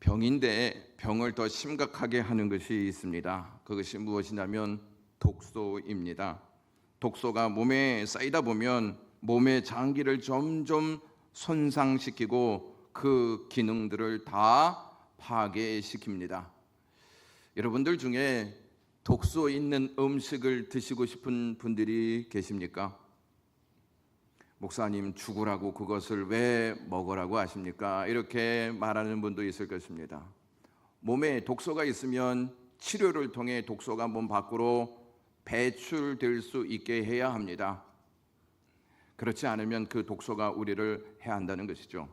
병인데 병을 더 심각하게 하는 것이 있습니다. 그것이 무엇이냐면 독소입니다. 독소가 몸에 쌓이다 보면 몸의 장기를 점점 손상시키고 그 기능들을 다 파괴시킵니다. 여러분들 중에 독소 있는 음식을 드시고 싶은 분들이 계십니까? 목사님, 죽으라고 그것을 왜 먹으라고 하십니까? 이렇게 말하는 분도 있을 것입니다. 몸에 독소가 있으면 치료를 통해 독소가 몸 밖으로 배출될 수 있게 해야 합니다. 그렇지 않으면 그 독소가 우리를 해한다는 것이죠.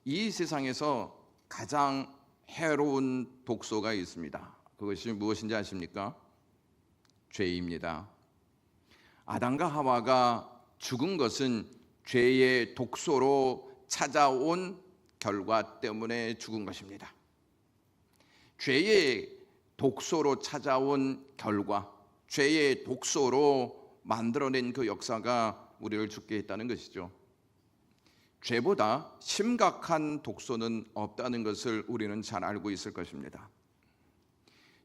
이 세상에서 가장 해로운 독소가 있습니다. 그것이 무엇인지 아십니까? 죄입니다. 아담과 하와가 죽은 것은 죄의 독소로 찾아온 결과 때문에 죽은 것입니다. 죄의 독소로 찾아온 결과, 죄의 독소로 만들어낸 그 역사가 우리를 죽게 했다는 것이죠. 죄보다 심각한 독소는 없다는 것을 우리는 잘 알고 있을 것입니다.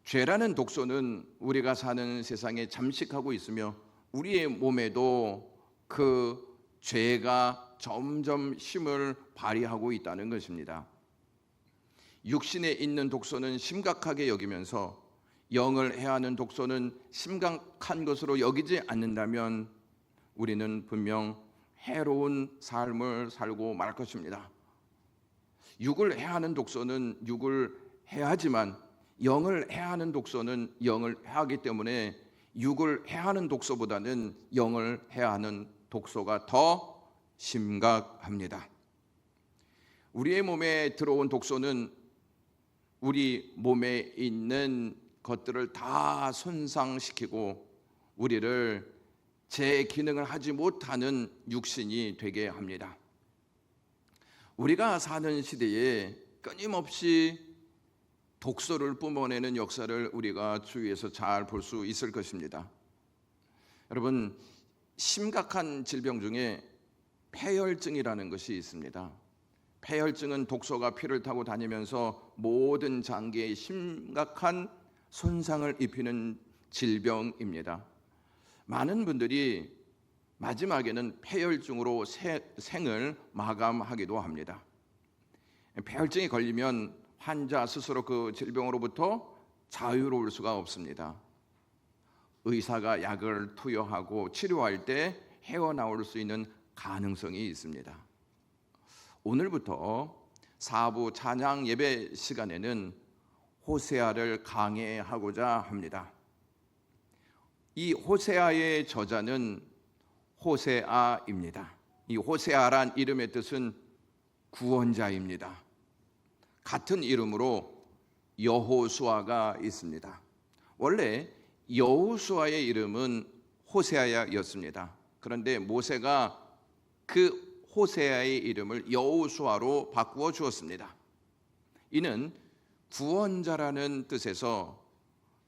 죄라는 독소는 우리가 사는 세상에 잠식하고 있으며 우리의 몸에도 그 죄가 점점 힘을 발휘하고 있다는 것입니다. 육신에 있는 독소는 심각하게 여기면서 영을 해하는 독소는 심각한 것으로 여기지 않는다면 우리는 분명 해로운 삶을 살고 말 것입니다. 육을 해하는 독소는 육을 해하지만 영을 해하는 독소는 영을 해하기 때문에 육을 해하는 독소보다는 영을 해하는 독소가 더 심각합니다. 우리의 몸에 들어온 독소는 우리 몸에 있는 것들을 다 손상시키고 우리를 제 기능을 하지 못하는 육신이 되게 합니다. 우리가 사는 시대에 끊임없이 독소를 뿜어내는 역사를 우리가 주위에서 잘 볼 수 있을 것입니다. 여러분, 심각한 질병 중에 폐혈증이라는 것이 있습니다. 폐혈증은 독소가 피를 타고 다니면서 모든 장기에 심각한 손상을 입히는 질병입니다. 많은 분들이 마지막에는 폐혈증으로 생을 마감하기도 합니다. 폐혈증이 걸리면 환자 스스로 그 질병으로부터 자유로울 수가 없습니다. 의사가 약을 투여하고 치료할 때 헤어나올 수 있는 가능성이 있습니다. 오늘부터 4부 찬양 예배 시간에는 호세아를 강해하고자 합니다. 이 호세아의 저자는 호세아입니다. 이 호세아란 이름의 뜻은 구원자입니다. 같은 이름으로 여호수아가 있습니다. 원래 여호수아의 이름은 호세아였습니다. 그런데 모세가 그 호세아의 이름을 여호수아로 바꾸어 주었습니다. 이는 구원자라는 뜻에서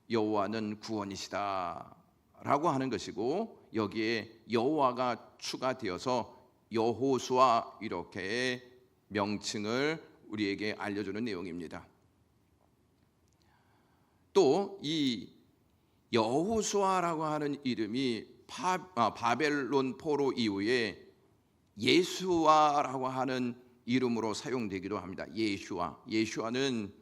여호와는 구원이시다 라고 하는 것이고, 여기에 여호와가 추가되어서 여호수아 이렇게 명칭을 우리에게 알려주는 내용입니다. 또 이 여호수아라고 하는 이름이 바벨론 포로 이후에 예수아라고 하는 이름으로 사용되기도 합니다. 예수아는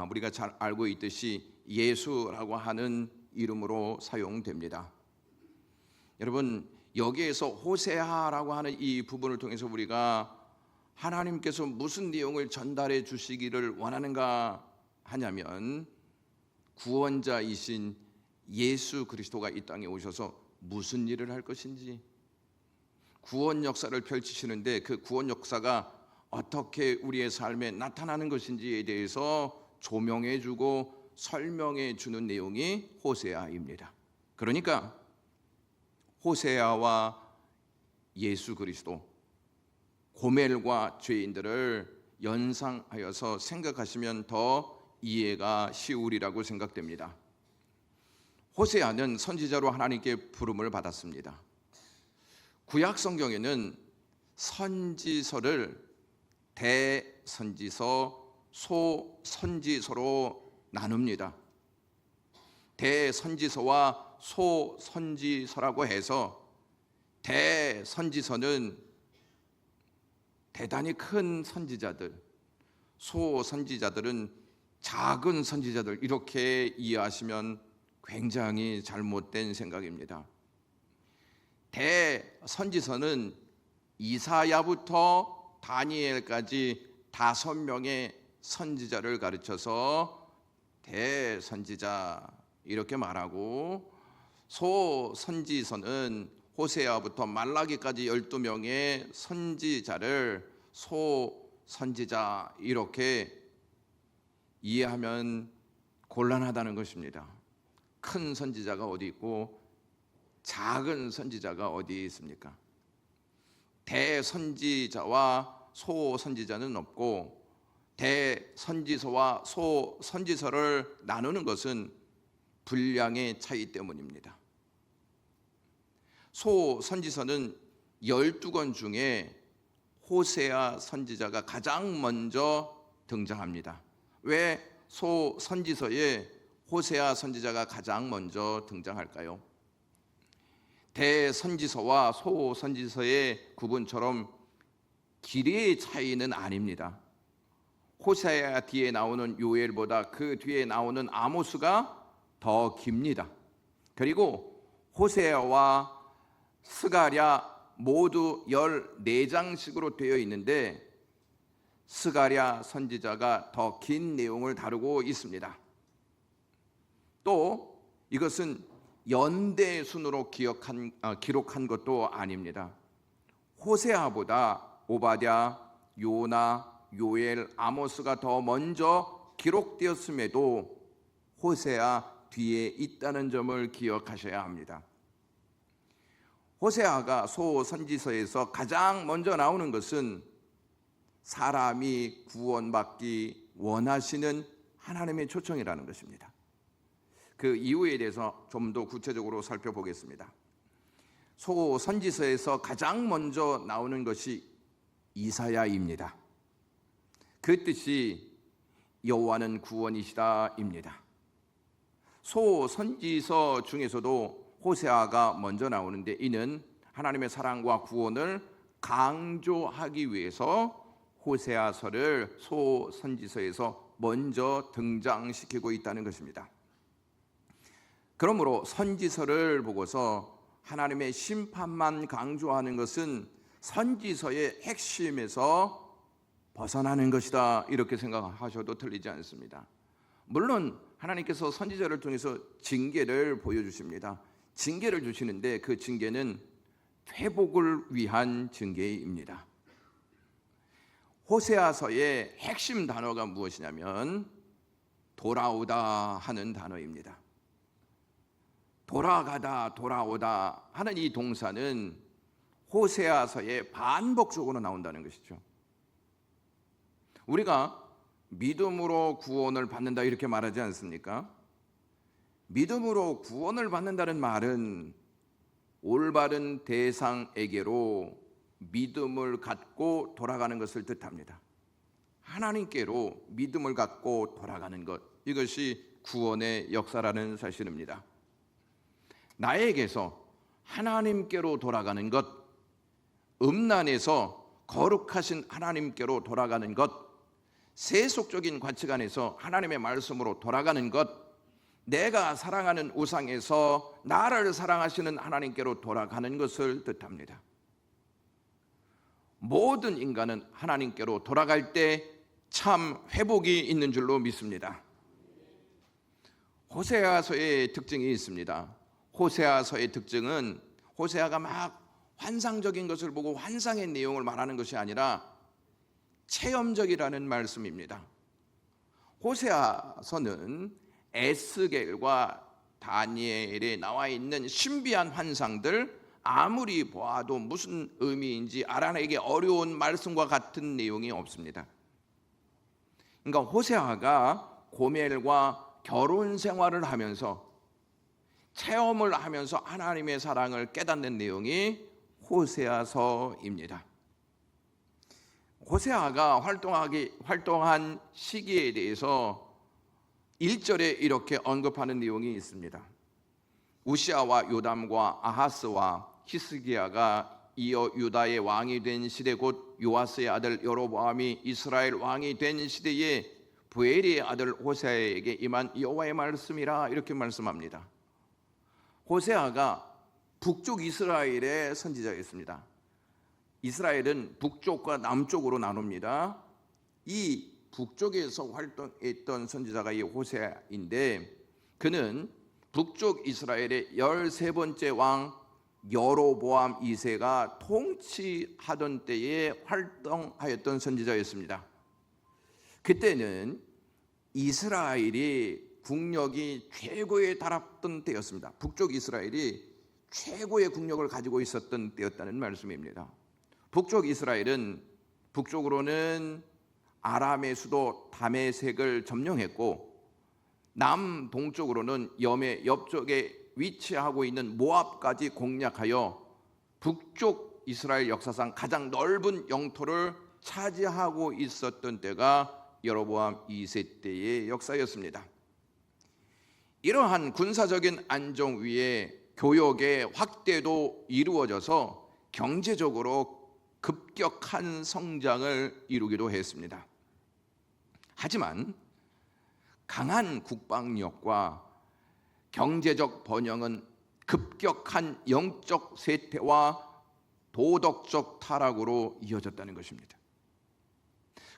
우리가 잘 알고 있듯이 예수라고 하는 이름으로 사용됩니다. 여러분, 여기에서 호세아라고 하는 이 부분을 통해서 우리가 하나님께서 무슨 내용을 전달해 주시기를 원하는가 하냐면, 구원자이신 예수 그리스도가 이 땅에 오셔서 무슨 일을 할 것인지, 구원 역사를 펼치시는데 그 구원 역사가 어떻게 우리의 삶에 나타나는 것인지에 대해서 조명해 주고 설명해 주는 내용이 호세아입니다. 그러니까 호세아와 예수 그리스도, 고멜과 죄인들을 연상하여서 생각하시면 더 이해가 쉬우리라고 생각됩니다. 호세아는 선지자로 하나님께 부름을 받았습니다. 구약 성경에는 선지서를 대선지서, 소선지서로 나눕니다. 대선지서와 소선지서라고 해서 대선지서는 대단히 큰 선지자들, 소선지자들은 작은 선지자들, 이렇게 이해하시면 굉장히 잘못된 생각입니다. 대선지서는 이사야부터 다니엘까지 5명의 선지자를 가르쳐서 대선지자 이렇게 말하고, 소선지서는 호세아부터 말라기까지 12명의 선지자를 소선지자 이렇게 이해하면 곤란하다는 것입니다. 큰 선지자가 어디 있고 작은 선지자가 어디 있습니까? 대선지자와 소선지자는 없고, 대선지서와 소선지서를 나누는 것은 분량의 차이 때문입니다. 소선지서는 12권 중에 호세아 선지자가 가장 먼저 등장합니다. 왜 소선지서에 호세아 선지자가 가장 먼저 등장할까요? 대선지서와 소선지서의 구분처럼 길이의 차이는 아닙니다. 호세아 뒤에 나오는 요엘보다 그 뒤에 나오는 아모스가 더 깁니다. 그리고 호세아와 스가랴 모두 14장씩으로 되어 있는데, 스가랴 선지자가 더 긴 내용을 다루고 있습니다. 또 이것은 연대 순으로 기록한 것도 아닙니다. 호세아보다 오바댜, 요나, 요엘, 아모스가 더 먼저 기록되었음에도 호세아 뒤에 있다는 점을 기억하셔야 합니다. 호세아가 소선지서에서 가장 먼저 나오는 것은 사람이 구원받기 원하시는 하나님의 초청이라는 것입니다. 그 이유에 대해서 좀 더 구체적으로 살펴보겠습니다. 소선지서에서 가장 먼저 나오는 것이 이사야입니다. 그 뜻이 여호와는 구원이시다입니다. 소선지서 중에서도 호세아가 먼저 나오는데, 이는 하나님의 사랑과 구원을 강조하기 위해서 호세아서를 소선지서에서 먼저 등장시키고 있다는 것입니다. 그러므로 선지서를 보고서 하나님의 심판만 강조하는 것은 선지서의 핵심에서 벗어나는 것이다, 이렇게 생각하셔도 틀리지 않습니다. 물론 하나님께서 선지자를 통해서 징계를 보여주십니다. 징계를 주시는데 그 징계는 회복을 위한 징계입니다. 호세아서의 핵심 단어가 무엇이냐면 돌아오다 하는 단어입니다. 돌아가다, 돌아오다 하는 이 동사는 호세아서에 반복적으로 나온다는 것이죠. 우리가 믿음으로 구원을 받는다 이렇게 말하지 않습니까? 믿음으로 구원을 받는다는 말은 올바른 대상에게로 믿음을 갖고 돌아가는 것을 뜻합니다. 하나님께로 믿음을 갖고 돌아가는 것, 이것이 구원의 역사라는 사실입니다. 나에게서 하나님께로 돌아가는 것, 음란에서 거룩하신 하나님께로 돌아가는 것, 세속적인 가치관에서 하나님의 말씀으로 돌아가는 것, 내가 사랑하는 우상에서 나를 사랑하시는 하나님께로 돌아가는 것을 뜻합니다. 모든 인간은 하나님께로 돌아갈 때 참 회복이 있는 줄로 믿습니다. 호세아서의 특징이 있습니다. 호세아서의 특징은 호세아가 막 환상적인 것을 보고 환상의 내용을 말하는 것이 아니라 체험적이라는 말씀입니다. 호세아서는 에스겔과 다니엘에 나와 있는 신비한 환상들, 아무리 보아도 무슨 의미인지 알아내기 어려운 말씀과 같은 내용이 없습니다. 그러니까 호세아가 고멜과 결혼 생활을 하면서 체험을 하면서 하나님의 사랑을 깨닫는 내용이 호세아서입니다. 호세아가 활동한 시기에 대해서 1절에 이렇게 언급하는 내용이 있습니다. 우시아와 요담과 아하스와 히스기야가 이어 유다의 왕이 된 시대, 곧 요아스의 아들 여로보암이 이스라엘 왕이 된 시대에 부엘의 아들 호세아에게 임한 여호와의 말씀이라, 이렇게 말씀합니다. 호세아가 북쪽 이스라엘의 선지자였습니다. 이스라엘은 북쪽과 남쪽으로 나눕니다. 이 북쪽에서 활동했던 선지자가 이 호세아인데, 그는 북쪽 이스라엘의 13번째 왕 여로보암 2세가 통치하던 때에 활동하였던 선지자였습니다. 그때는 이스라엘이 국력이 최고에 달했던 때였습니다. 북쪽 이스라엘이 최고의 국력을 가지고 있었던 때였다는 말씀입니다. 북쪽 이스라엘은 북쪽으로는 아람의 수도 다메섹을 점령했고, 남동쪽으로는 염의 옆쪽에 위치하고 있는 모압까지 공략하여 북쪽 이스라엘 역사상 가장 넓은 영토를 차지하고 있었던 때가 여로보암 2세 때의 역사였습니다. 이러한 군사적인 안정 위에 교역의 확대도 이루어져서 경제적으로 급격한 성장을 이루기도 했습니다. 하지만 강한 국방력과 경제적 번영은 급격한 영적 쇠퇴와 도덕적 타락으로 이어졌다는 것입니다.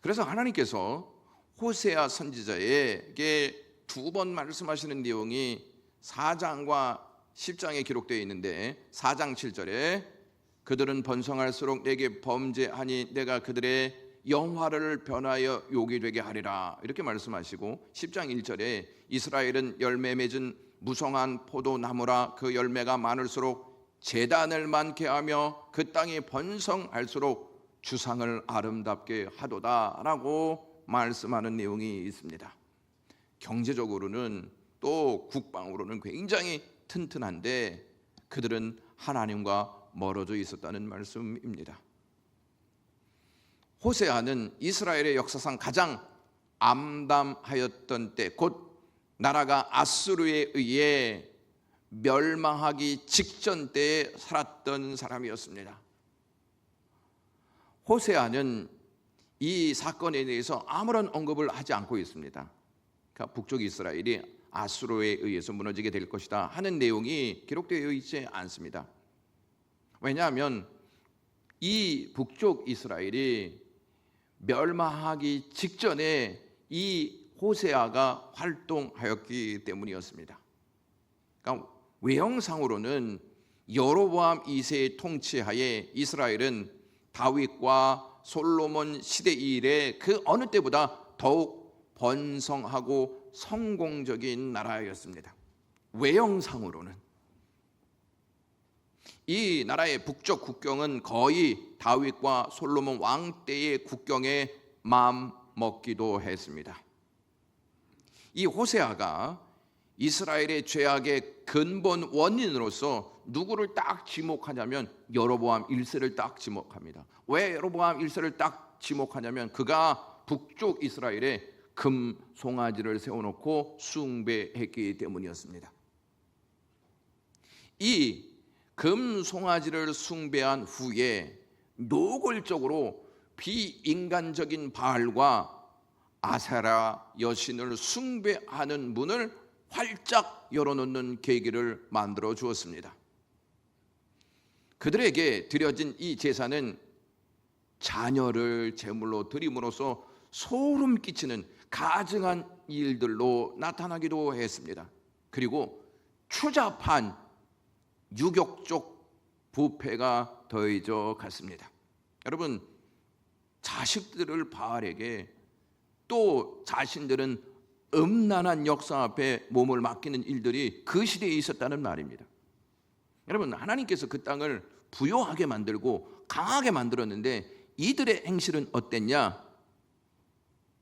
그래서 하나님께서 호세아 선지자에게 2번 말씀하시는 내용이 4장과 10장에 기록되어 있는데, 4장 7절에 그들은 번성할수록 내게 범죄하니 내가 그들의 영화를 변하여 욕이 되게 하리라, 이렇게 말씀하시고, 10장 1절에 이스라엘은 열매 맺은 무성한 포도나무라, 그 열매가 많을수록 재단을 많게 하며 그 땅이 번성할수록 주상을 아름답게 하도다 라고 말씀하는 내용이 있습니다. 경제적으로는 또 국방으로는 굉장히 튼튼한데 그들은 하나님과 멀어져 있었다는 말씀입니다. 호세아는 이스라엘의 역사상 가장 암담하였던 때, 곧 나라가 아수르에 의해 멸망하기 직전 때에 살았던 사람이었습니다. 호세아는 이 사건에 대해서 아무런 언급을 하지 않고 있습니다. 그러니까 북쪽 이스라엘이 아수르에 의해서 무너지게 될 것이다 하는 내용이 기록되어 있지 않습니다. 왜냐하면 이 북쪽 이스라엘이 멸망하기 직전에 이 호세아가 활동하였기 때문이었습니다. 그러니까 외형상으로는 여로보암 2세의 통치하에 이스라엘은 다윗과 솔로몬 시대 이래 그 어느 때보다 더욱 번성하고 성공적인 나라였습니다. 외형상으로는 이 나라의 북쪽 국경은 거의 다윗과 솔로몬 왕 때의 국경에 맞먹기도 했습니다. 이 호세아가 이스라엘의 죄악의 근본 원인으로서 누구를 딱 지목하냐면 여로보암 1세를 딱 지목합니다. 왜 여로보암 1세를 딱 지목하냐면 그가 북쪽 이스라엘에 금 송아지를 세워놓고 숭배했기 때문이었습니다. 이 금 송아지를 숭배한 후에 노골적으로 비인간적인 바알과 아세라 여신을 숭배하는 문을 활짝 열어놓는 계기를 만들어 주었습니다. 그들에게 드려진 이 제사는 자녀를 제물로 드림으로써 소름 끼치는 가증한 일들로 나타나기도 했습니다. 그리고 추잡한 유격적 부패가 더해져 갔습니다. 여러분, 자식들을 바알에게, 또 자신들은 음란한 역사 앞에 몸을 맡기는 일들이 그 시대에 있었다는 말입니다. 여러분, 하나님께서 그 땅을 부요하게 만들고 강하게 만들었는데 이들의 행실은 어땠냐?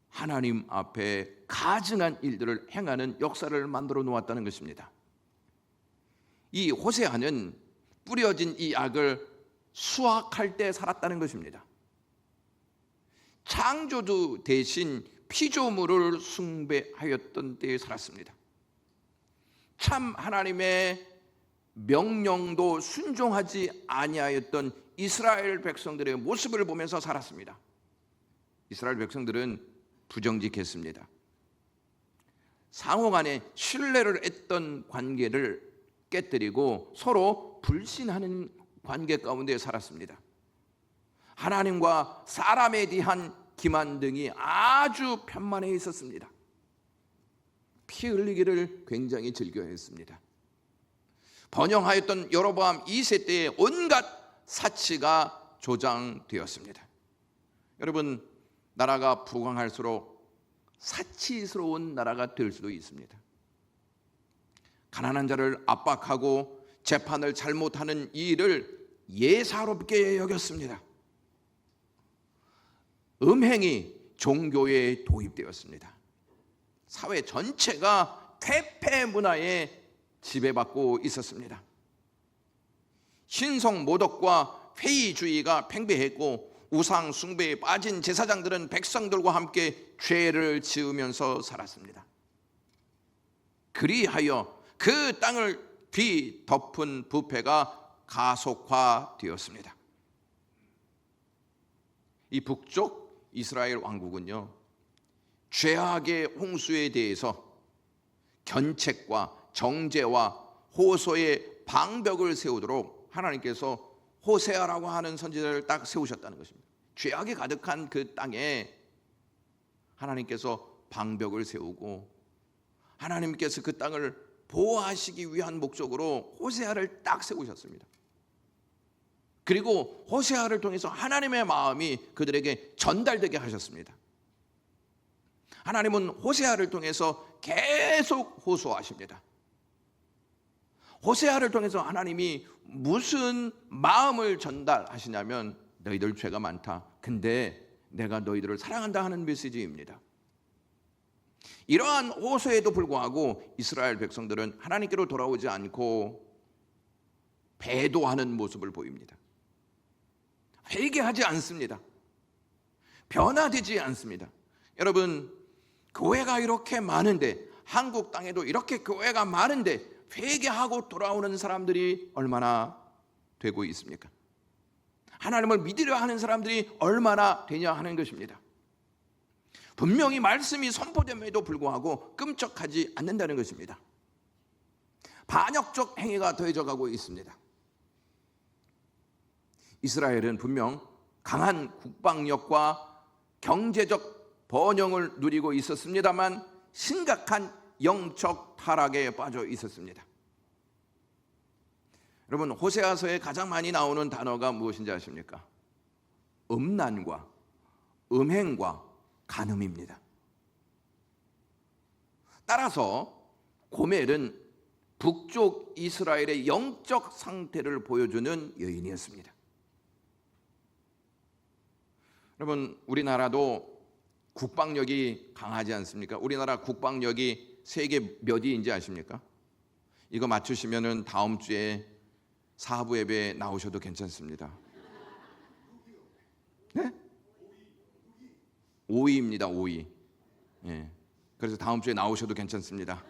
하나님 앞에 가증한 일들을 행하는 역사를 만들어 놓았다는 것입니다. 이 호세아는 뿌려진 이 악을 수확할 때 살았다는 것입니다. 창조주 대신 피조물을 숭배하였던 때에 살았습니다. 참 하나님의 명령도 순종하지 아니하였던 이스라엘 백성들의 모습을 보면서 살았습니다. 이스라엘 백성들은 부정직했습니다. 상호 간에 신뢰를 했던 관계를 깨뜨리고 서로 불신하는 관계 가운데 살았습니다. 하나님과 사람에 대한 기만 등이 아주 편만해 있었습니다. 피 흘리기를 굉장히 즐겨했습니다. 번영하였던 여로보암 2세 때에 온갖 사치가 조장되었습니다. 여러분, 나라가 부강할수록 사치스러운 나라가 될 수도 있습니다. 가난한 자를 압박하고 재판을 잘못하는 이 일을 예사롭게 여겼습니다. 음행이 종교에 도입되었습니다. 사회 전체가 퇴폐 문화에 지배받고 있었습니다. 신성 모독과 회의주의가 팽배했고 우상 숭배에 빠진 제사장들은 백성들과 함께 죄를 지으면서 살았습니다. 그리하여 그 땅을 뒤덮은 부패가 가속화되었습니다. 이 북쪽 이스라엘 왕국은요, 죄악의 홍수에 대해서 견책과 정죄와 호소의 방벽을 세우도록 하나님께서 호세아라고 하는 선지자를 딱 세우셨다는 것입니다. 죄악이 가득한 그 땅에 하나님께서 방벽을 세우고 하나님께서 그 땅을 보호하시기 위한 목적으로 호세아를 딱 세우셨습니다. 그리고 호세아를 통해서 하나님의 마음이 그들에게 전달되게 하셨습니다. 하나님은 호세아를 통해서 계속 호소하십니다. 호세아를 통해서 하나님이 무슨 마음을 전달하시냐면 너희들 죄가 많다. 근데 내가 너희들을 사랑한다 하는 메시지입니다. 이러한 호소에도 불구하고 이스라엘 백성들은 하나님께로 돌아오지 않고 배도하는 모습을 보입니다. 회개하지 않습니다. 변화되지 않습니다. 여러분, 교회가 이렇게 많은데, 한국 땅에도 이렇게 교회가 많은데 회개하고 돌아오는 사람들이 얼마나 되고 있습니까? 하나님을 믿으려 하는 사람들이 얼마나 되냐 하는 것입니다. 분명히 말씀이 선포됨에도 불구하고 끔찍하지 않는다는 것입니다. 반역적 행위가 더해져 가고 있습니다. 이스라엘은 분명 강한 국방력과 경제적 번영을 누리고 있었습니다만 심각한 영적 타락에 빠져 있었습니다. 여러분, 호세아서에 가장 많이 나오는 단어가 무엇인지 아십니까? 음란과 음행과 간음입니다. 따라서 고멜은 북쪽 이스라엘의 영적 상태를 보여주는 여인이었습니다. 여러분, 우리나라도 국방력이 강하지 않습니까? 우리나라 국방력이 세계 몇 위인지 아십니까? 이거 맞추시면은 다음 주에 사부 예배에 나오셔도 괜찮습니다. 네? 5위입니다. 5위. 예. 그래서 다음 주에 나오셔도 괜찮습니다.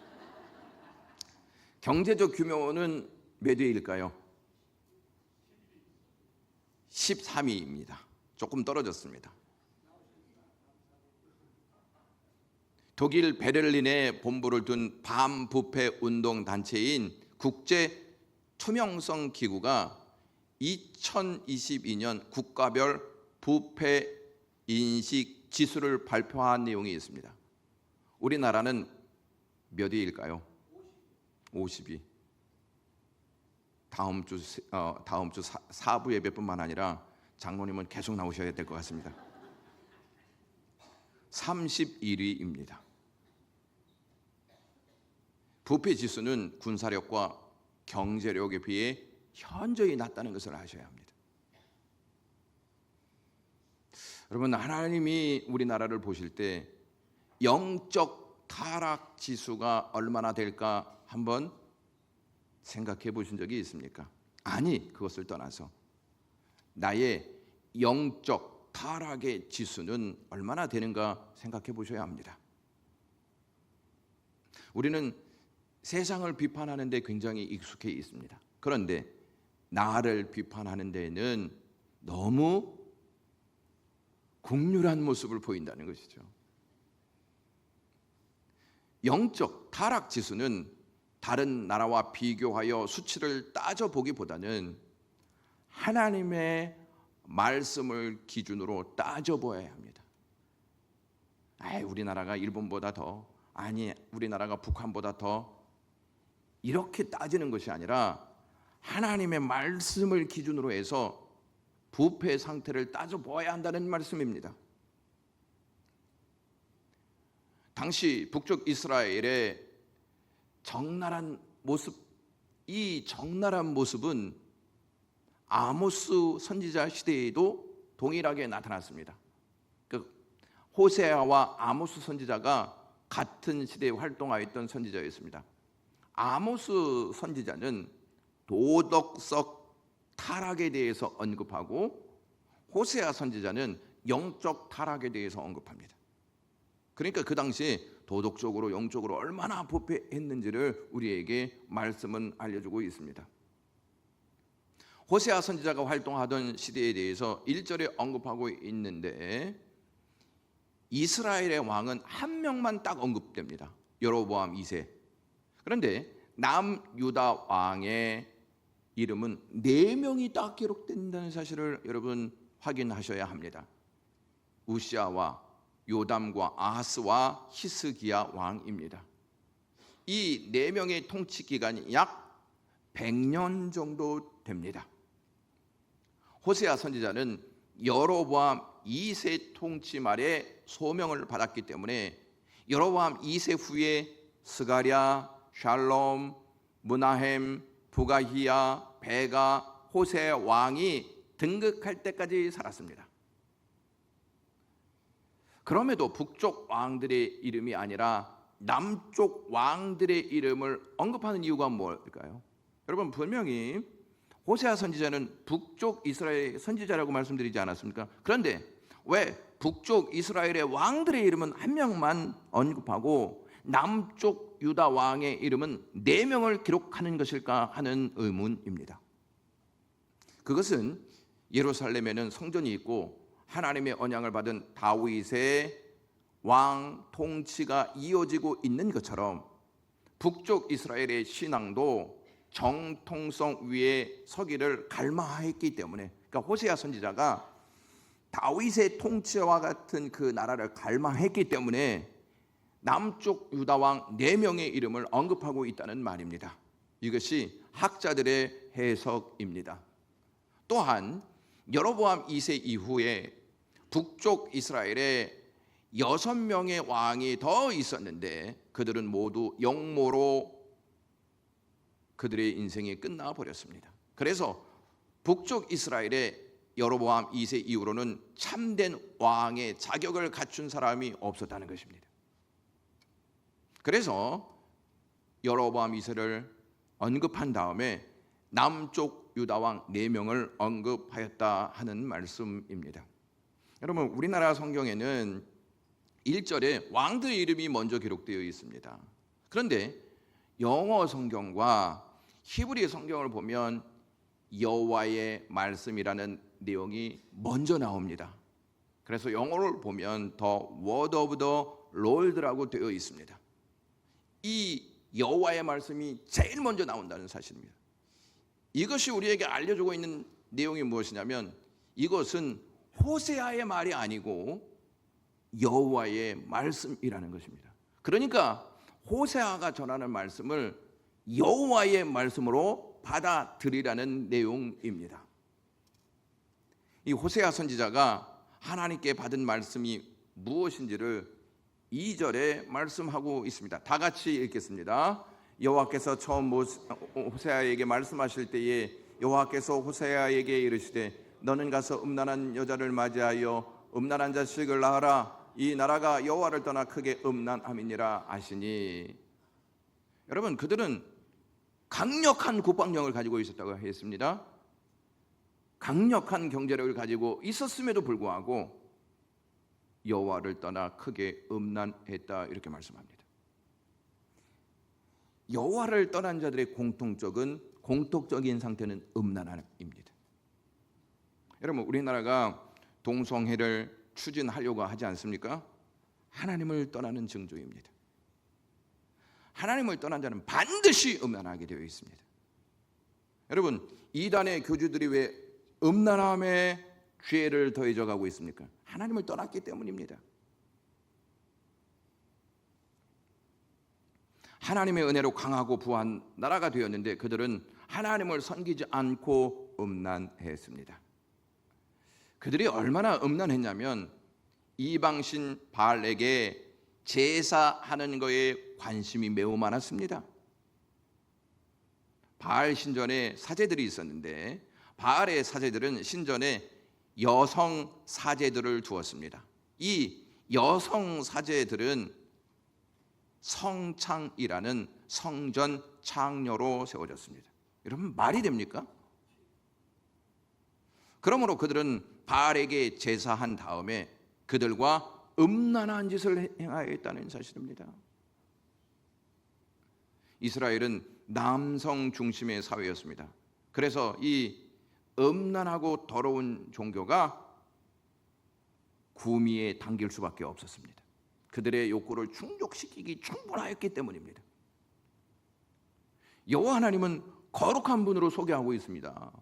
경제적 규모는 몇 위일까요? 13위입니다. 조금 떨어졌습니다. 독일 베를린에 본부를 둔 반부패 운동 단체인 국제 투명성 기구가 2022년 국가별 부패 인식 지수를 발표한 내용이 있습니다. 우리나라는 몇 위일까요? 50위. 다음 주 사부 예배뿐만 아니라 장로님은 계속 나오셔야 될 것 같습니다. 31위입니다. 부패 지수는 군사력과 경제력에 비해 현저히 낮다는 것을 아셔야 합니다. 여러분, 하나님이 우리나라를 보실 때 영적 타락 지수가 얼마나 될까 한번 생각해 보신 적이 있습니까? 아니, 그것을 떠나서 나의 영적 타락의 지수는 얼마나 되는가 생각해 보셔야 합니다. 우리는 세상을 비판하는 데 굉장히 익숙해 있습니다. 그런데 나를 비판하는 데는 너무 국률한 모습을 보인다는 것이죠. 영적 타락 지수는 다른 나라와 비교하여 수치를 따져보기보다는 하나님의 말씀을 기준으로 따져보아야 합니다. 우리나라가 일본보다 더, 우리나라가 북한보다 더, 이렇게 따지는 것이 아니라 하나님의 말씀을 기준으로 해서 부패 상태를 따져보아야 한다는 말씀입니다. 당시 북쪽 이스라엘의 적나라한 모습, 이 적나라한 모습은 아모스 선지자 시대에도 동일하게 나타났습니다. 호세아와 아모스 선지자가 같은 시대에 활동하였던 선지자였습니다. 아모스 선지자는 도덕적 타락에 대해서 언급하고 호세아 선지자는 영적 타락에 대해서 언급합니다. 그러니까 그 당시에 도덕적으로 영적으로 얼마나 부패했는지를 우리에게 말씀은 알려주고 있습니다. 호세아 선지자가 활동하던 시대에 대해서 1절에 언급하고 있는데 이스라엘의 왕은 한 명만 딱 언급됩니다. 여로보암 2세. 그런데 남유다 왕의 이름은 4명이 딱 기록된다는 사실을 여러분 확인하셔야 합니다. 우시아와 요담과 아하스와 히스기야 왕입니다. 이 4명의 통치 기간이 약 100년 정도 됩니다. 호세아 선지자는 여로보암 2세 통치 말에 소명을 받았기 때문에 여로보암 2세 후에 스가랴, 샬롬, 므나헴, 부가히야, 베가, 호세 왕이 등극할 때까지 살았습니다. 그럼에도 북쪽 왕들의 이름이 아니라 남쪽 왕들의 이름을 언급하는 이유가 뭘까요? 여러분, 분명히 호세아 선지자는 북쪽 이스라엘 선지자라고 말씀드리지 않았습니까? 그런데 왜 북쪽 이스라엘의 왕들의 이름은 한 명만 언급하고 남쪽 유다 왕의 이름은 4명을 기록하는 것일까 하는 의문입니다. 그것은 예루살렘에는 성전이 있고 하나님의 언약을 받은 다윗의 왕 통치가 이어지고 있는 것처럼 북쪽 이스라엘의 신앙도 정통성 위에 서기를 갈망했기 때문에, 그러니까 호세아 선지자가 다윗의 통치와 같은 그 나라를 갈망했기 때문에 남쪽 유다 왕 4명의 이름을 언급하고 있다는 말입니다. 이것이 학자들의 해석입니다. 또한 여로보암 2세 이후에 북쪽 이스라엘에 6명의 왕이 더 있었는데 그들은 모두 영모로 그들의 인생이 끝나버렸습니다. 그래서 북쪽 이스라엘의 여로보암 2세 이후로는 참된 왕의 자격을 갖춘 사람이 없었다는 것입니다. 그래서 여로보암 2세를 언급한 다음에 남쪽 유다 왕 4명을 언급하였다 하는 말씀입니다. 여러분, 우리나라 성경에는 1절에 왕들의 이름이 먼저 기록되어 있습니다. 그런데 영어 성경과 히브리 성경을 보면 여호와의 말씀이라는 내용이 먼저 나옵니다. 그래서 영어를 보면 The Word of the Lord라고 되어 있습니다. 이 여호와의 말씀이 제일 먼저 나온다는 사실입니다. 이것이 우리에게 알려주고 있는 내용이 무엇이냐면 이것은 호세아의 말이 아니고 여호와의 말씀이라는 것입니다. 그러니까 호세아가 전하는 말씀을 여호와의 말씀으로 받아들이라는 내용입니다. 이 호세아 선지자가 하나님께 받은 말씀이 무엇인지를 2절에 말씀하고 있습니다. 다 같이 읽겠습니다. 여호와께서 처음 호세아에게 말씀하실 때에 여호와께서 호세아에게 이르시되 너는 가서 음란한 여자를 맞이하여 음란한 자식을 낳아라. 이 나라가 여호와를 떠나 크게 음란함이니라 하시니. 여러분, 그들은 강력한 국방력을 가지고 있었다고 했습니다. 강력한 경제력을 가지고 있었음에도 불구하고 여호와를 떠나 크게 음란했다 이렇게 말씀합니다. 여호와를 떠난 자들의 공통적인 상태는 음란함입니다. 여러분, 우리나라가 동성애를 추진하려고 하지 않습니까? 하나님을 떠나는 징조입니다. 하나님을 떠난 자는 반드시 음란하게 되어 있습니다. 여러분, 이단의 교주들이 왜 음란함에 죄를 더해져 가고 있습니까? 하나님을 떠났기 때문입니다. 하나님의 은혜로 강하고 부한 나라가 되었는데 그들은 하나님을 섬기지 않고 음란했습니다. 그들이 얼마나 음란했냐면 이방신 바알에게 제사하는 것에 관심이 매우 많았습니다. 바알 신전에 사제들이 있었는데 바알의 사제들은 신전에 여성 사제들을 두었습니다. 이 여성 사제들은 성창이라는 성전 창녀로 세워졌습니다. 여러분, 말이 됩니까? 그러므로 그들은 바알에게 제사한 다음에 그들과 음란한 짓을 행하였다는 사실입니다. 이스라엘은 남성 중심의 사회였습니다. 그래서 이 음란하고 더러운 종교가 구미에 당길 수밖에 없었습니다. 그들의 욕구를 충족시키기 충분하였기 때문입니다. 여호와 하나님은 거룩한 분으로 소개하고 있습니다.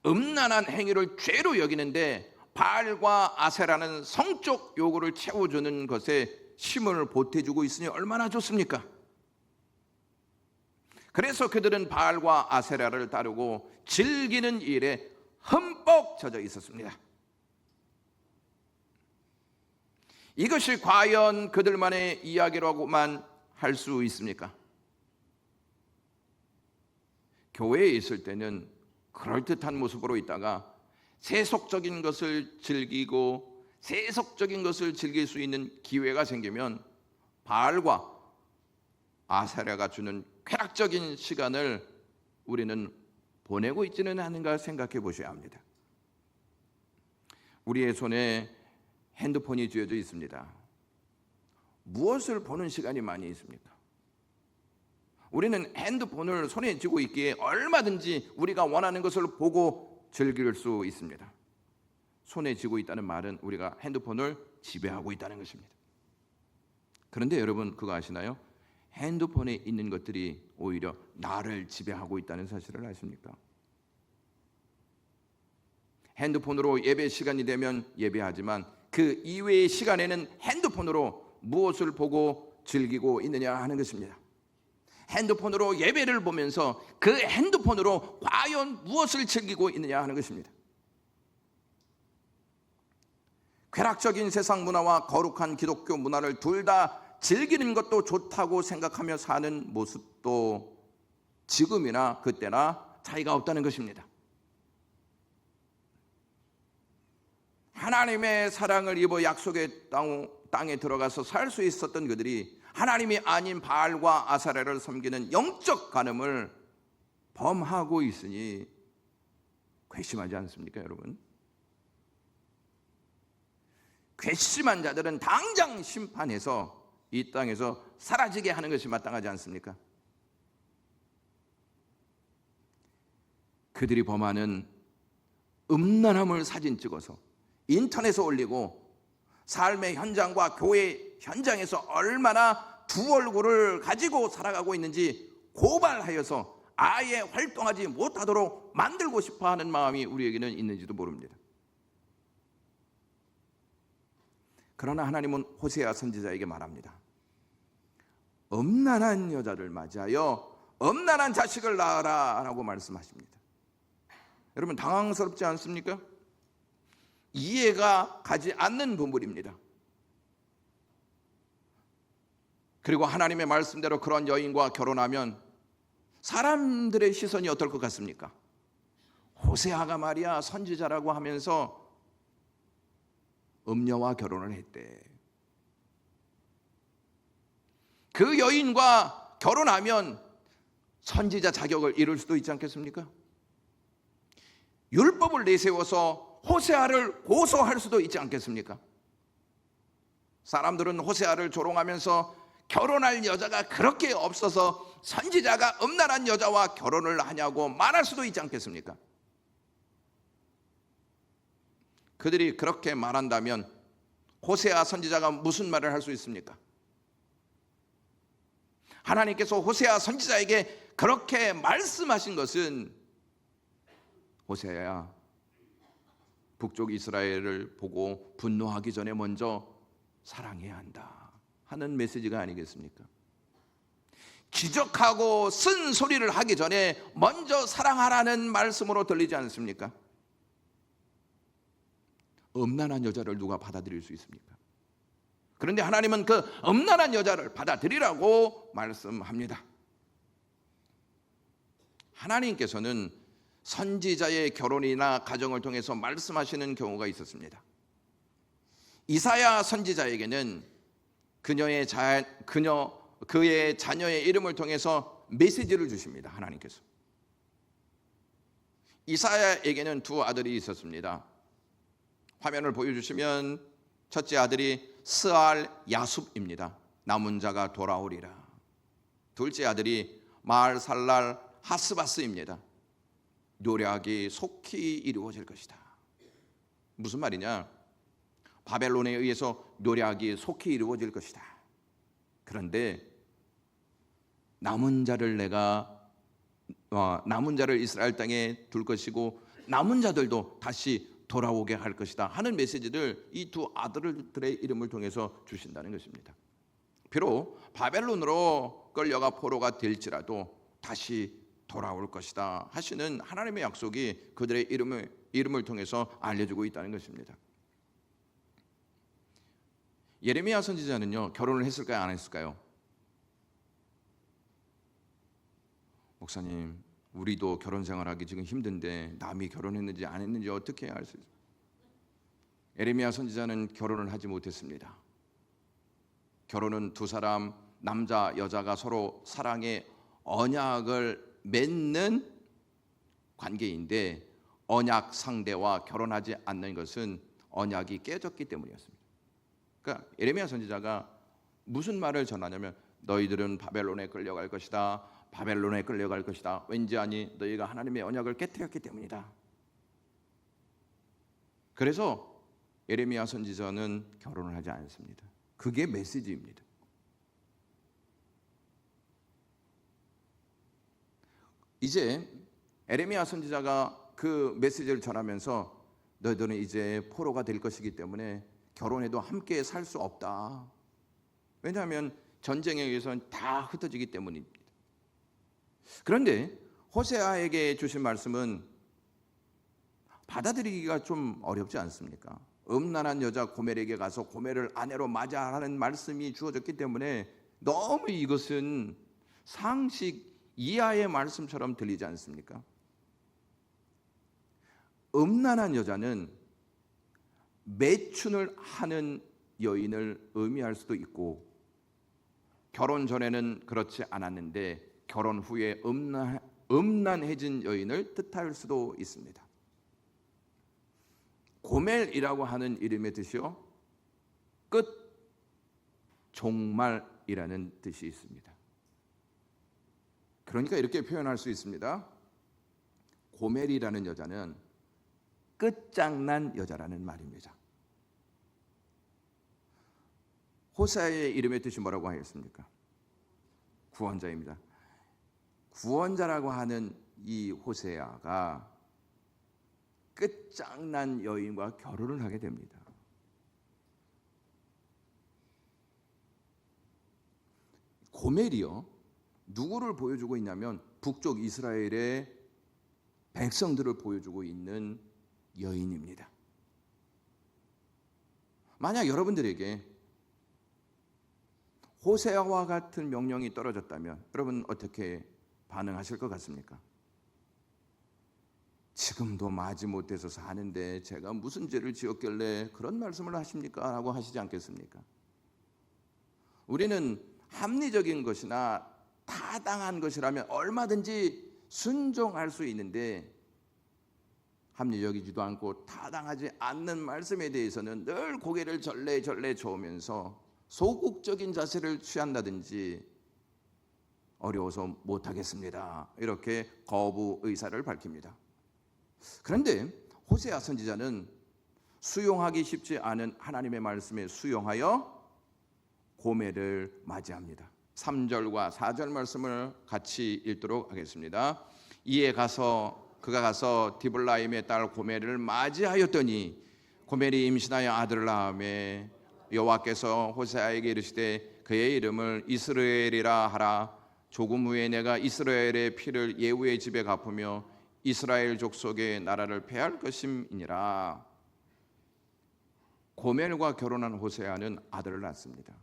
음란한 행위를 죄로 여기는데 바알과 아세라는 성적 요구를 채워주는 것에 힘을 보태주고 있으니 얼마나 좋습니까? 그래서 그들은 바알과 아세라를 따르고 즐기는 일에 흠뻑 젖어 있었습니다. 이것이 과연 그들만의 이야기라고만 할 수 있습니까? 교회에 있을 때는 그럴듯한 모습으로 있다가 세속적인 것을 즐기고 세속적인 것을 즐길 수 있는 기회가 생기면 바알과 아세라가 주는 쾌락적인 시간을 우리는 보내고 있지는 않은가 생각해 보셔야 합니다. 우리의 손에 핸드폰이 쥐어져 있습니다. 무엇을 보는 시간이 많이 있습니까? 우리는 핸드폰을 손에 쥐고 있기에 얼마든지 우리가 원하는 것을 보고 즐길 수 있습니다. 손에 쥐고 있다는 말은 우리가 핸드폰을 지배하고 있다는 것입니다. 그런데 여러분, 그거 아시나요? 핸드폰에 있는 것들이 오히려 나를 지배하고 있다는 사실을 아십니까? 핸드폰으로 예배 시간이 되면 예배하지만 그 이외의 시간에는 핸드폰으로 무엇을 보고 즐기고 있느냐 하는 것입니다. 핸드폰으로 예배를 보면서 그 핸드폰으로 과연 무엇을 즐기고 있느냐 하는 것입니다. 쾌락적인 세상 문화와 거룩한 기독교 문화를 둘 다 즐기는 것도 좋다고 생각하며 사는 모습도 지금이나 그때나 차이가 없다는 것입니다. 하나님의 사랑을 입어 약속의 땅에 들어가서 살 수 있었던 그들이 하나님이 아닌 바알과 아세라를 섬기는 영적 간음을 범하고 있으니 괘씸하지 않습니까, 여러분? 괘씸한 자들은 당장 심판해서 이 땅에서 사라지게 하는 것이 마땅하지 않습니까? 그들이 범하는 음란함을 사진 찍어서 인터넷에 올리고 삶의 현장과 교회 현장에서 얼마나 두 얼굴을 가지고 살아가고 있는지 고발하여서 아예 활동하지 못하도록 만들고 싶어하는 마음이 우리에게는 있는지도 모릅니다. 그러나 하나님은 호세아 선지자에게 말합니다. 음란한 여자를 맞이하여 음란한 자식을 낳아라 라고 말씀하십니다. 여러분, 당황스럽지 않습니까? 이해가 가지 않는 부분입니다. 그리고 하나님의 말씀대로 그런 여인과 결혼하면 사람들의 시선이 어떨 것 같습니까? 호세아가 말이야 선지자라고 하면서 음녀와 결혼을 했대. 그 여인과 결혼하면 선지자 자격을 잃을 수도 있지 않겠습니까? 율법을 내세워서 호세아를 고소할 수도 있지 않겠습니까? 사람들은 호세아를 조롱하면서 결혼할 여자가 그렇게 없어서 선지자가 음란한 여자와 결혼을 하냐고 말할 수도 있지 않겠습니까? 그들이 그렇게 말한다면 호세아 선지자가 무슨 말을 할 수 있습니까? 하나님께서 호세아 선지자에게 그렇게 말씀하신 것은 호세아야, 북쪽 이스라엘을 보고 분노하기 전에 먼저 사랑해야 한다 하는 메시지가 아니겠습니까? 기적하고 쓴 소리를 하기 전에 먼저 사랑하라는 말씀으로 들리지 않습니까? 음란한 여자를 누가 받아들일 수 있습니까? 그런데 하나님은 그 음란한 여자를 받아들이라고 말씀합니다. 하나님께서는 선지자의 결혼이나 가정을 통해서 말씀하시는 경우가 있었습니다. 이사야 선지자에게는 그의 자녀의 이름을 통해서 메시지를 주십니다. 하나님께서. 이사야에게는 두 아들이 있었습니다. 화면을 보여주시면 첫째 아들이 스알 야숲입니다. 남은 자가 돌아오리라. 둘째 아들이 마알살랄 하스바스입니다. 노략이 속히 이루어질 것이다. 무슨 말이냐? 바벨론에 의해서 노략이 속히 이루어질 것이다. 그런데 남은 자를 이스라엘 땅에 둘 것이고 남은 자들도 다시 돌아오게 할 것이다 하는 메시지를 이 두 아들들의 이름을 통해서 주신다는 것입니다. 비록 바벨론으로 끌려가 포로가 될지라도 다시 돌아올 것이다 하시는 하나님의 약속이 그들의 이름을 통해서 알려주고 있다는 것입니다. 예레미야 선지자는요, 결혼을 했을까요, 안 했을까요? 목사님, 우리도 결혼 생활하기 지금 힘든데 남이 결혼했는지 안 했는지 어떻게 알 수 있어요? 예레미야 선지자는 결혼을 하지 못했습니다. 결혼은 두 사람, 남자 여자가 서로 사랑의 언약을 맺는 관계인데 언약 상대와 결혼하지 않는 것은 언약이 깨졌기 때문이었습니다. 그러니까 예레미야 선지자가 무슨 말을 전하냐면 너희들은 바벨론에 끌려갈 것이다. 바벨론에 끌려갈 것이다. 왠지 아니 너희가 하나님의 언약을 깨뜨렸기 때문이다. 그래서 예레미야 선지자는 결혼을 하지 않습니다. 그게 메시지입니다. 이제 예레미야 선지자가 그 메시지를 전하면서 너희들은 이제 포로가 될 것이기 때문에 결혼해도 함께 살 수 없다. 왜냐하면 전쟁에 의해서는 다 흩어지기 때문입니다. 그런데 호세아에게 주신 말씀은 받아들이기가 좀 어렵지 않습니까? 음란한 여자 고멜에게 가서 고멜을 아내로 맞이하라는 말씀이 주어졌기 때문에 너무 이것은 상식 이하의 말씀처럼 들리지 않습니까? 음란한 여자는 매춘을 하는 여인을 의미할 수도 있고 결혼 전에는 그렇지 않았는데 결혼 후에 음란해진 여인을 뜻할 수도 있습니다. 고멜이라고 하는 이름의 뜻이요, 끝, 종말이라는 뜻이 있습니다. 그러니까 이렇게 표현할 수 있습니다. 고멜이라는 여자는 끝장난 여자라는 말입니다. 호세아의 이름의 뜻이 뭐라고 하겠습니까? 구원자입니다. 구원자라고 하는 이 호세아가 끝장난 여인과 결혼을 하게 됩니다. 고멜이요, 누구를 보여주고 있냐면 북쪽 이스라엘의 백성들을 보여주고 있는 여인입니다. 만약 여러분들에게 호세아와 같은 명령이 떨어졌다면 여러분 어떻게 반응하실 것 같습니까? 지금도 마지못해서 사는데 제가 무슨 죄를 지었길래 그런 말씀을 하십니까? 라고 하시지 않겠습니까? 우리는 합리적인 것이나 타당한 것이라면 얼마든지 순종할 수 있는데 합리적이지도 않고 타당하지 않는 말씀에 대해서는 늘 고개를 절레절레 저으면서 소극적인 자세를 취한다든지 어려워서 못하겠습니다, 이렇게 거부 의사를 밝힙니다. 그런데 호세아 선지자는 수용하기 쉽지 않은 하나님의 말씀에 수용하여 고멜을 맞이합니다. 3절과 4절 말씀을 같이 읽도록 하겠습니다. 이에 그가 가서 디블라임의 딸 고멜을 맞이하였더니 고멜이 임신하여 아들을 낳으매 여호와께서 호세아에게 이르시되 그의 이름을 이스라엘이라 하라. 조금 후에 내가 이스라엘의 피를 예후의 집에 갚으며 이스라엘 족속의 나라를 폐할 것임이니라. 고멜과 결혼한 호세아는 아들을 낳습니다.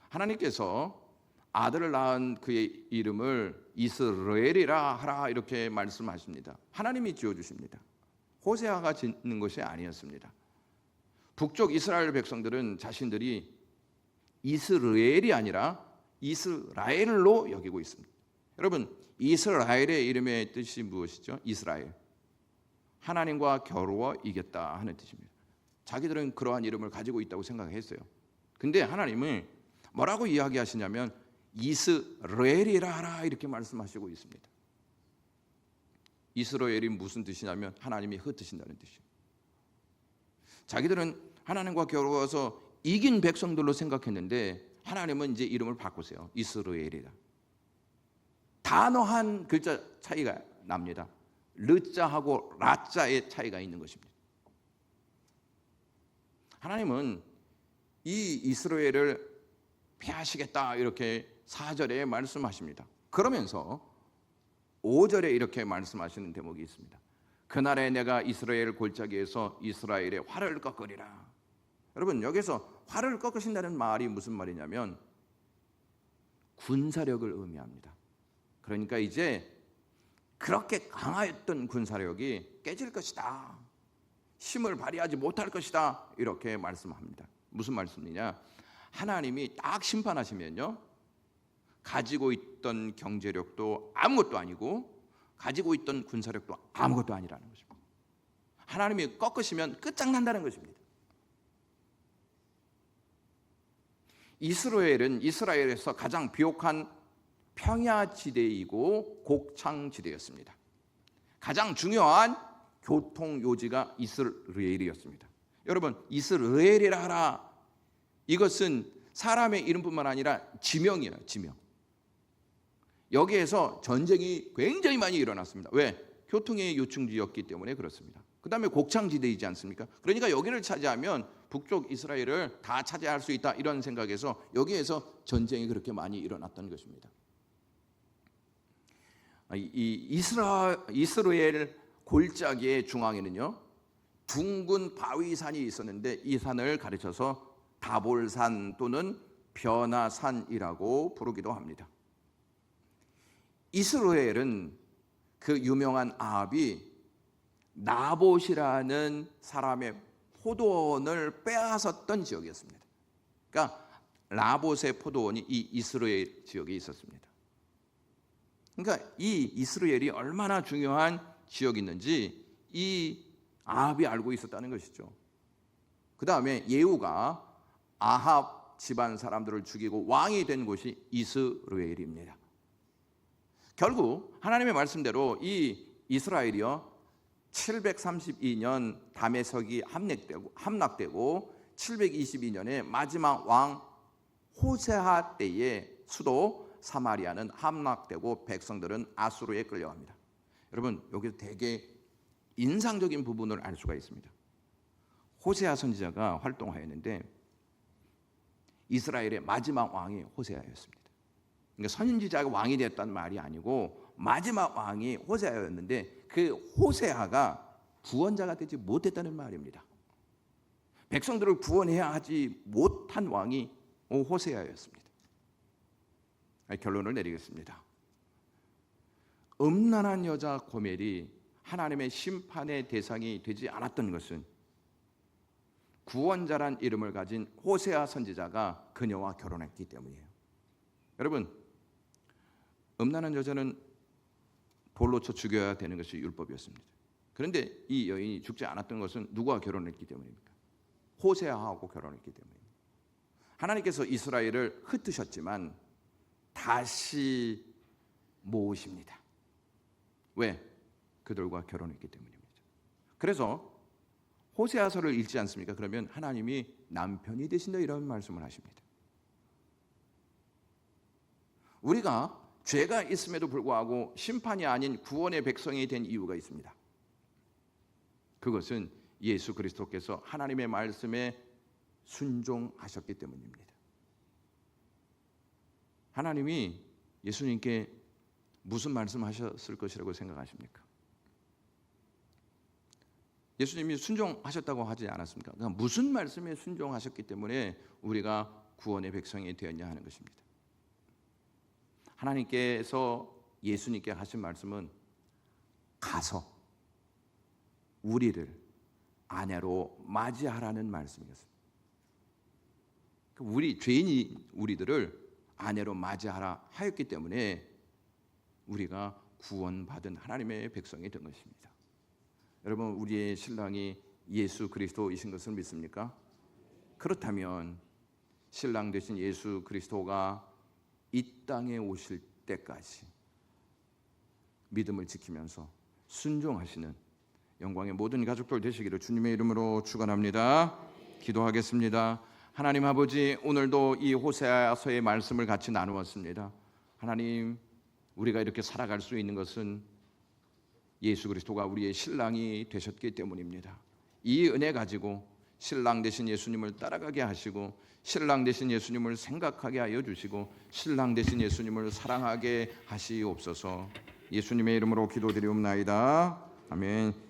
하나님께서 아들을 낳은 그의 이름을 이스라엘이라 하라 이렇게 말씀하십니다. 하나님이 지어주십니다. 호세아가 짓는 것이 아니었습니다. 북쪽 이스라엘 백성들은 자신들이 이스라엘이 아니라 이스라엘로 여기고 있습니다. 여러분, 이스라엘의 이름의 뜻이 무엇이죠? 이스라엘, 하나님과 겨루어 이겼다 하는 뜻입니다. 자기들은 그러한 이름을 가지고 있다고 생각했어요. 근데 하나님은 뭐라고 이야기하시냐면 이스라엘이라 하라 이렇게 말씀하시고 있습니다. 이스라엘이 무슨 뜻이냐면 하나님이 흩으신다는 뜻이에요. 자기들은 하나님과 겨루어서 이긴 백성들로 생각했는데 하나님은 이제 이름을 바꾸세요. 이스라엘이라. 단어 한 글자 차이가 납니다. 르자하고 라자의 차이가 있는 것입니다. 하나님은 이 이스라엘을 폐하시겠다 이렇게 4절에 말씀하십니다. 그러면서 5절에 이렇게 말씀하시는 대목이 있습니다. 그날에 내가 이스라엘 골짜기에서 이스라엘의 활을 꺾으리라. 여러분, 여기서 활을 꺾으신다는 말이 무슨 말이냐면 군사력을 의미합니다. 그러니까 이제 그렇게 강하였던 군사력이 깨질 것이다, 힘을 발휘하지 못할 것이다 이렇게 말씀합니다. 무슨 말씀이냐? 하나님이 딱 심판하시면요, 가지고 있던 경제력도 아무것도 아니고 가지고 있던 군사력도 아무것도 아니라는 것입니다. 하나님이 꺾으시면 끝장난다는 것입니다. 이스라엘은 이스라엘에서 가장 비옥한 평야지대이고 곡창지대였습니다. 가장 중요한 교통요지가 이스라엘이었습니다. 여러분, 이스라엘이라 하라, 이것은 사람의 이름뿐만 아니라 지명이에요. 지명. 여기에서 전쟁이 굉장히 많이 일어났습니다. 왜? 교통의 요충지였기 때문에 그렇습니다. 그 다음에 곡창지대이지 않습니까? 그러니까 여기를 차지하면 북쪽 이스라엘을 다 차지할 수 있다 이런 생각에서 여기에서 전쟁이 그렇게 많이 일어났던 것입니다. 이 이스라엘 골짜기의 중앙에는요, 둥근 바위산이 있었는데 이 산을 가르쳐서 다볼산 또는 변화산이라고 부르기도 합니다. 이스라엘은 그 유명한 아합이 나봇이라는 사람의 포도원을 빼앗았던 지역이었습니다. 그러니까 나봇의 포도원이 이 이스라엘 지역에 있었습니다. 그러니까 이 이스라엘이 얼마나 중요한 지역이었는지 이 아합이 알고 있었다는 것이죠. 그 다음에 예후가 아합 집안 사람들을 죽이고 왕이 된 곳이 이스라엘입니다. 결국 하나님의 말씀대로 이 이스라엘이요, 732년 다메섹이 함락되고 722년에 마지막 왕 호세아 때에 수도 사마리아는 함락되고 백성들은 아수르에 끌려갑니다. 여러분, 여기서 되게 인상적인 부분을 알 수가 있습니다. 호세아 선지자가 활동하였는데 이스라엘의 마지막 왕이 호세아였습니다. 그러니까 선지자가 왕이 됐다는 말이 아니고 마지막 왕이 호세아였는데 그 호세아가 구원자가 되지 못했다는 말입니다. 백성들을 구원해야 하지 못한 왕이 호세아였습니다. 결론을 내리겠습니다. 음란한 여자 고멜이 하나님의 심판의 대상이 되지 않았던 것은 구원자란 이름을 가진 호세아 선지자가 그녀와 결혼했기 때문이에요. 여러분, 음란한 여자는 돌로 쳐 죽여야 되는 것이 율법이었습니다. 그런데 이 여인이 죽지 않았던 것은 누구와 결혼했기 때문입니까? 호세아하고 결혼했기 때문입니다. 하나님께서 이스라엘을 흩으셨지만 다시 모으십니다. 왜? 그들과 결혼했기 때문입니다. 그래서 호세아서를 읽지 않습니까? 그러면 하나님이 남편이 되신다 이런 말씀을 하십니다. 우리가 죄가 있음에도 불구하고 심판이 아닌 구원의 백성이 된 이유가 있습니다. 그것은 예수 그리스도께서 하나님의 말씀에 순종하셨기 때문입니다. 하나님이 예수님께 무슨 말씀하셨을 것이라고 생각하십니까? 예수님이 순종하셨다고 하지 않았습니까? 그러니까 무슨 말씀에 순종하셨기 때문에 우리가 구원의 백성이 되었냐 하는 것입니다. 하나님께서 예수님께 하신 말씀은 가서 우리를 아내로 맞이하라는 말씀이었습니다. 우리 죄인이 우리들을 아내로 맞이하라 하였기 때문에 우리가 구원받은 하나님의 백성이 된 것입니다. 여러분, 우리의 신랑이 예수 그리스도이신 것을 믿습니까? 그렇다면 신랑 되신 예수 그리스도가 이 땅에 오실 때까지 믿음을 지키면서 순종하시는 영광의 모든 가족들 되시기를 주님의 이름으로 축원합니다. 기도하겠습니다. 하나님 아버지, 오늘도 이 호세아서의 말씀을 같이 나누었습니다. 하나님, 우리가 이렇게 살아갈 수 있는 것은 예수 그리스도가 우리의 신랑이 되셨기 때문입니다. 이 은혜 가지고 신랑 되신 예수님을 따라가게 하시고 신랑 되신 예수님을 생각하게 하여 주시고 신랑 되신 예수님을 사랑하게 하시옵소서. 예수님의 이름으로 기도드리옵나이다. 아멘.